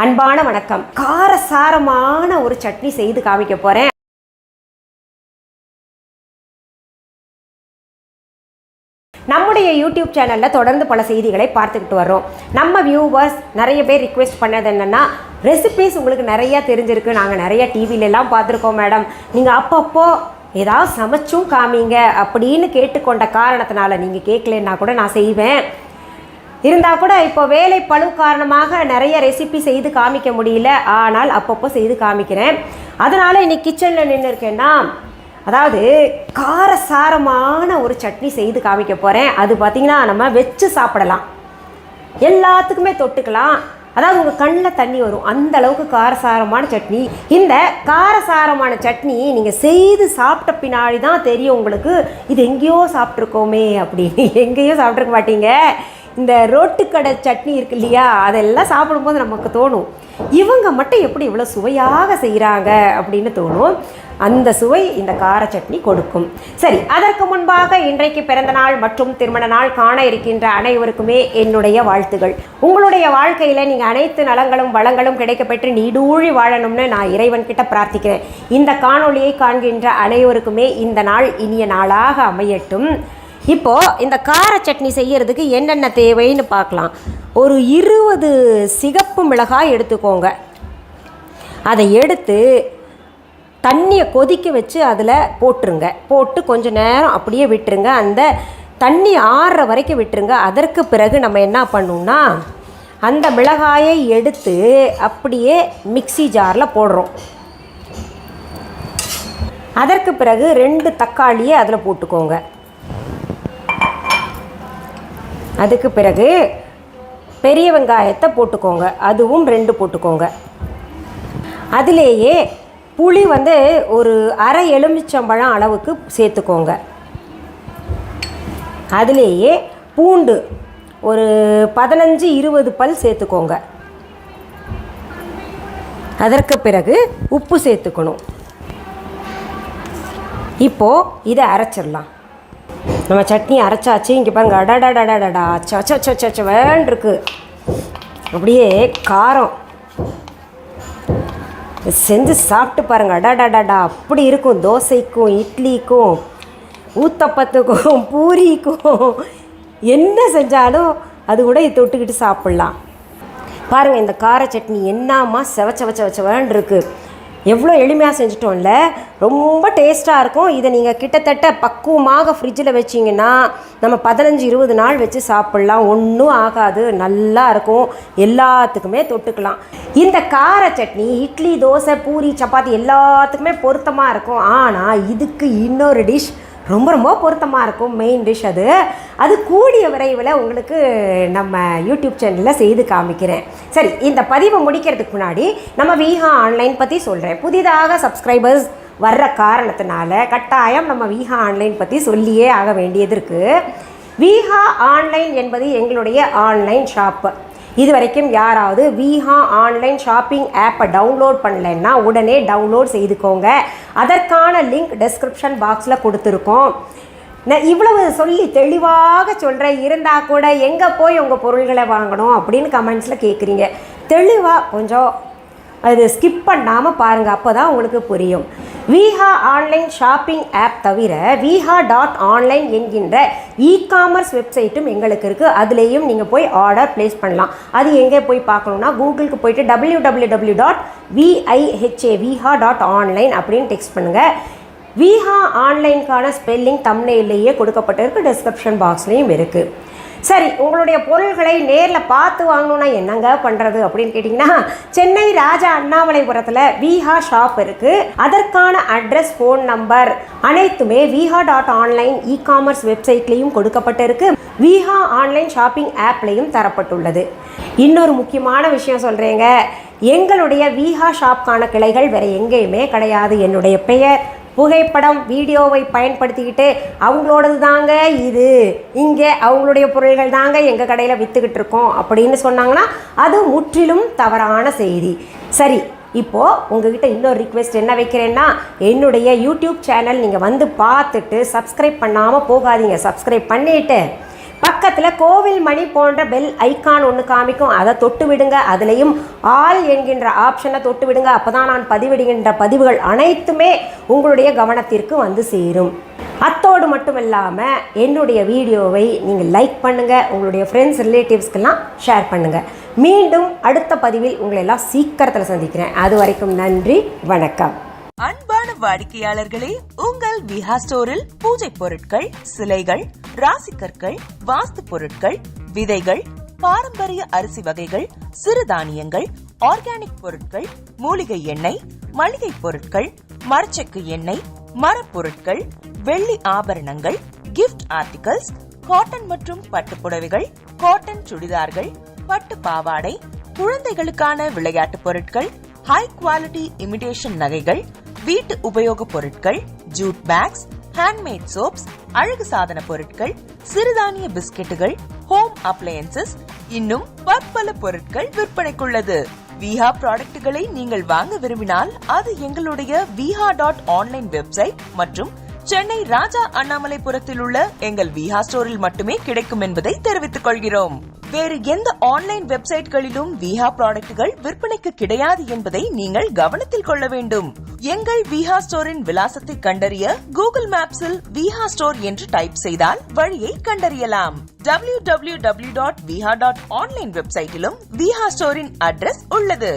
அன்பான வணக்கம். காரசாரமான ஒரு சட்னி செய்து காமிக்க போறேன். நம்முடைய யூடியூப் சேனலில் தொடர்ந்து பல செய்திகளை பார்த்துக்கிட்டு வரோம். நம்ம வியூவர்ஸ் நிறைய பேர் ரிக்வெஸ்ட் பண்ணது என்னென்னா, ரெசிபீஸ் உங்களுக்கு நிறையா தெரிஞ்சிருக்கு, நாங்கள் நிறைய டிவிலெலாம் பார்த்துருக்கோம் மேடம், நீங்கள் அப்பப்போ ஏதாவது சமைச்சும் காமிங்க அப்படின்னு கேட்டுக்கொண்ட காரணத்தினால, நீங்கள் கேட்கலன்னா கூட நான் செய்வேன், இருந்தால் கூட இப்போ வேலை பளு காரணமாக நிறைய ரெசிபி செய்து காமிக்க முடியல, ஆனால் அப்பப்போ செய்து காமிக்கிறேன். அதனால் இன்னைக்கு கிச்சனில் நின்று இருக்கேன்னா, அதாவது காரசாரமான ஒரு சட்னி செய்து காமிக்க போகிறேன். அது பார்த்திங்கன்னா நம்ம வச்சு சாப்பிடலாம், எல்லாத்துக்குமே தொட்டுக்கலாம். அதாவது உங்கள் கண்ணில் தண்ணி வரும், அந்த அளவுக்கு காரசாரமான சட்னி. இந்த காரசாரமான சட்னி நீங்கள் செய்து சாப்பிட்ட பின்னாடி தான் தெரியும் உங்களுக்கு, இது எங்கேயோ சாப்பிட்ருக்கோமே அப்படின்னு. எங்கேயோ சாப்பிட்ருக்க மாட்டீங்க. இந்த ரோட்டுக்கடை சட்னி இருக்கு இல்லையா, அதெல்லாம் சாப்பிடும்போது நமக்கு தோணும், இவங்க மட்டும் எப்படி இவ்வளோ சுவையாக செய்கிறாங்க அப்படின்னு தோணும். அந்த சுவை இந்த கார சட்னி கொடுக்கும். சரி, அதற்கு முன்பாக இன்றைக்கு பிறந்த நாள் மற்றும் திருமண நாள் காண இருக்கின்ற அனைவருக்குமே என்னுடைய வாழ்த்துகள். உங்களுடைய வாழ்க்கையில் நீங்கள் அனைத்து நலங்களும் வளங்களும் கிடைக்கப்பெற்று நீடூழி வாழணும்னு நான் இறைவன்கிட்ட பிரார்த்திக்கிறேன். இந்த காணொளியை காண்கின்ற அனைவருக்குமே இந்த நாள் இனிய நாளாக அமையட்டும். இப்போது இந்த கார சட்னி செய்கிறதுக்கு என்னென்ன தேவைன்னு பார்க்கலாம். ஒரு 20 சிகப்பு மிளகாய் எடுத்துக்கோங்க. அதை எடுத்து தண்ணியை கொதிக்க வச்சு அதில் போட்டுருங்க. போட்டு கொஞ்சம் நேரம் அப்படியே விட்டுருங்க. அந்த தண்ணி ஆறுற வரைக்கும் விட்டுருங்க. அதற்கு பிறகு நம்ம என்ன பண்ணணும்னா, அந்த மிளகாயை எடுத்து அப்படியே மிக்ஸி ஜாரில் போடுறோம். அதற்கு பிறகு 2 தக்காளியை அதில் போட்டுக்கோங்க. அதுக்கு பிறகு பெரிய வெங்காயத்தை போட்டுக்கோங்க, அதுவும் 2 போட்டுக்கோங்க. அதிலேயே புளி ஒரு அரை எலுமிச்சம்பழம் அளவுக்கு சேர்த்துக்கோங்க. அதிலேயே பூண்டு ஒரு 15-20 பல் சேர்த்துக்கோங்க. அதற்கு பிறகு உப்பு சேர்த்துக்கணும். இப்போது இதை அரைச்சிடலாம். நம்ம சட்னி அரைச்சாச்சு. இங்கே பாருங்க, அடடடடடா சச்ச வேண்டிருக்கு, அப்படியே காரம். செஞ்சு சாப்பிட்டு பாருங்கள், அடடடடா அப்படி இருக்கும். தோசைக்கும் இட்லிக்கும் ஊத்தப்பத்துக்கும் பூரிக்கும் என்ன செஞ்சாலும் அது கூட இது தொட்டுக்கிட்டு சாப்பிட்லாம். பாருங்கள், இந்த கார சட்னி என்னம்மா செவச்ச வேண்டிருக்கு. எவ்வளோ எளிமையாக செஞ்சிட்டோம்ல, ரொம்ப டேஸ்ட்டாக இருக்கும். இதை நீங்கள் கிட்டத்தட்ட பக்குவமாக ஃப்ரிட்ஜில் வச்சிங்கன்னா நம்ம 15-20 நாள் வச்சு சாப்பிட்லாம், ஒன்றும் ஆகாது, நல்லா இருக்கும், எல்லாத்துக்குமே தொட்டுக்கலாம். இந்த கார சட்னி இட்லி, தோசை, பூரி, சப்பாத்தி எல்லாத்துக்குமே பொருத்தமாக இருக்கும். ஆனால் இதுக்கு இன்னொரு டிஷ் ரொம்ப பொருத்தமாக இருக்கும், மெயின் டிஷ். அது கூடிய விரைவில் உங்களுக்கு நம்ம யூடியூப் சேனலில் செய்து காமிக்கிறேன். சரி, இந்த பதிவை முடிக்கிறதுக்கு முன்னாடி நம்ம விஹா ஆன்லைன் பற்றி சொல்கிறேன். புதிதாக சப்ஸ்கிரைபர்ஸ் வர்ற காரணத்தினால கட்டாயம் நம்ம விஹா ஆன்லைன் பற்றி சொல்லியே ஆக வேண்டியது இருக்குது. விஹா ஆன்லைன் என்பது எங்களுடைய ஆன்லைன் ஷாப்பு. இது வரைக்கும் யாராவது விஹா ஆன்லைன் ஷாப்பிங் ஆப்பை டவுன்லோட் பண்ணலைன்னா உடனே டவுன்லோட் செய்துக்கோங்க. அதற்கான லிங்க் டெஸ்கிரிப்ஷன் பாக்ஸில் கொடுத்துருக்கோம். நான் இவ்வளவு சொல்லி தெளிவாக சொல்கிறேன், இருந்தால் கூட எங்கே போய் உங்கள் பொருள்களை வாங்கணும் அப்படின்னு கமெண்ட்ஸில் கேட்குறீங்க. தெளிவாக கொஞ்சம் அது ஸ்கிப் பண்ணாமல் பாருங்கள், அப்போ தான் உங்களுக்கு புரியும். விஹா ஆன்லைன் ஷாப்பிங் ஆப் தவிர viha.online என்கின்ற இ-காமர்ஸ் வெப்சைட்டும் எங்களுக்கு இருக்குது. அதுலேயும் நீங்கள் போய் ஆர்டர் ப்ளேஸ் பண்ணலாம். அது எங்கே போய் பார்க்கணுன்னா, கூகுளுக்கு போய்ட்டு www.viha.online அப்படின்னு டெக்ஸ்ட் பண்ணுங்கள். விஹா ஆன்லைனுக்கான ஸ்பெல்லிங் தம்ப்நெயிலேயே கொடுக்கப்பட்டிருக்கு, டிஸ்கிரிப்ஷன் பாக்ஸ்லேயும் இருக்குது. சரி, உங்களுடைய பொருள்களை நேரில் பார்த்து வாங்கணுன்னா என்னங்க பண்ணுறது அப்படின்னு கேட்டிங்கன்னா, சென்னை ராஜா அண்ணாமலைபுரத்தில் விஹா ஷாப் இருக்குது. அதற்கான அட்ரஸ், ஃபோன் நம்பர் அனைத்துமே viha.online இ-காமர்ஸ் வெப்சைட்லேயும் கொடுக்கப்பட்டிருக்கு, விஹா ஆன்லைன் ஷாப்பிங் ஆப்லேயும் தரப்பட்டுள்ளது. இன்னொரு முக்கியமான விஷயம் சொல்கிறேங்க, எங்களுடைய விஹா ஷாப்கான கிளைகள் வேறு எங்கேயுமே கிடையாது. என்னுடைய பெயர், புகைப்படம், வீடியோவை பயன்படுத்திக்கிட்டு அவங்களோடது தாங்க இது, இங்கே அவங்களுடைய பொருள்கள் தாங்க எங்கள் கடையில் விற்றுக்கிட்டு இருக்கோம் அப்படின்னு சொன்னாங்கன்னா அது முற்றிலும் தவறான செய்தி. சரி, இப்போது உங்ககிட்ட இன்னொரு ரிக்வெஸ்ட் என்ன வைக்கிறேன்னா, என்னுடைய யூடியூப் சேனல் நீங்கள் பார்த்துட்டு சப்ஸ்கிரைப் பண்ணாமல் போகாதீங்க. சப்ஸ்கிரைப் பண்ணிவிட்டு பக்கத்தில் கோவில் மணி போன்ற பெல் ஐக்கான் ஒன்று காமிக்கும், அதை தொட்டு விடுங்க. அதுலேயும் ஆல் என்கின்ற ஆப்ஷனை தொட்டு விடுங்க. அப்போ தான் நான் பதிவிடுகின்ற பதிவுகள் அனைத்துமே உங்களுடைய கவனத்திற்கு வந்து சேரும். அத்தோடு மட்டும் இல்லாமல் என்னுடைய வீடியோவை நீங்கள் லைக் பண்ணுங்கள், உங்களுடைய ஃப்ரெண்ட்ஸ் ரிலேட்டிவ்ஸ்க்கெல்லாம் ஷேர் பண்ணுங்கள். மீண்டும் அடுத்த பதிவில் உங்களை எல்லாம் சீக்கிரத்தில் சந்திக்கிறேன். அது வரைக்கும் நன்றி, வணக்கம். அன்பான வாடிக்கையாளர்களே, உங்கள் விஹா ஸ்டோரில் பூஜை பொருட்கள், சிலைகள், ராசிக்கற்கள், வாஸ்து பொருட்கள், விதைகள், பாரம்பரிய அரிசி வகைகள், சிறுதானியங்கள், ஆர்கானிக் பொருட்கள், மூலிகை எண்ணெய், மளிகை பொருட்கள், மரச்செக்கு எண்ணெய், மரப்பொருட்கள், வெள்ளி ஆபரணங்கள், கிஃப்ட் ஆர்டிகல்ஸ், காட்டன் மற்றும் பட்டு புடவைகள், காட்டன் சுடிதார்கள், பட்டு பாவாடை, குழந்தைகளுக்கான விளையாட்டு பொருட்கள், ஹை குவாலிட்டி இமிடேஷன் நகைகள், வீட்டு உபயோக பொருட்கள், ஜூட் பேக்ஸ், ஹேண்ட்மேட் சோப்ஸ், அழகு சாதன பொருட்கள், சிறுதானிய பிஸ்கெட்டுகள், ஹோம் அப்ளையன்சஸ், இன்னும் பற்பல பொருட்கள் விற்பனைக்குள்ளது. விஹா ப்ராடக்ட்களை நீங்கள் வாங்க விரும்பினால் அது எங்களுடைய viha.online வெப்சைட் மற்றும் சென்னை ராஜா அண்ணாமலைபுரத்தில் உள்ள எங்கள் விஹா ஸ்டோரில் மட்டுமே கிடைக்கும் என்பதை தெரிவித்துக் கொள்கிறோம். வேறு எந்த ஆன்லைன் வெப்சைட்களிலும் விஹா ப்ராடக்ட்கள் விற்பனைக்கு கிடையாது என்பதை நீங்கள் கவனத்தில் கொள்ள வேண்டும். எங்கள் விஹா ஸ்டோரின் விலாசத்தை கண்டறிய கூகுள் மேப்ஸில் விஹா ஸ்டோர் என்று டைப் செய்தால் வழியை கண்டறியலாம். www.viha.online வெப்சைட்டிலும் விஹா ஸ்டோரின் அட்ரஸ் உள்ளது.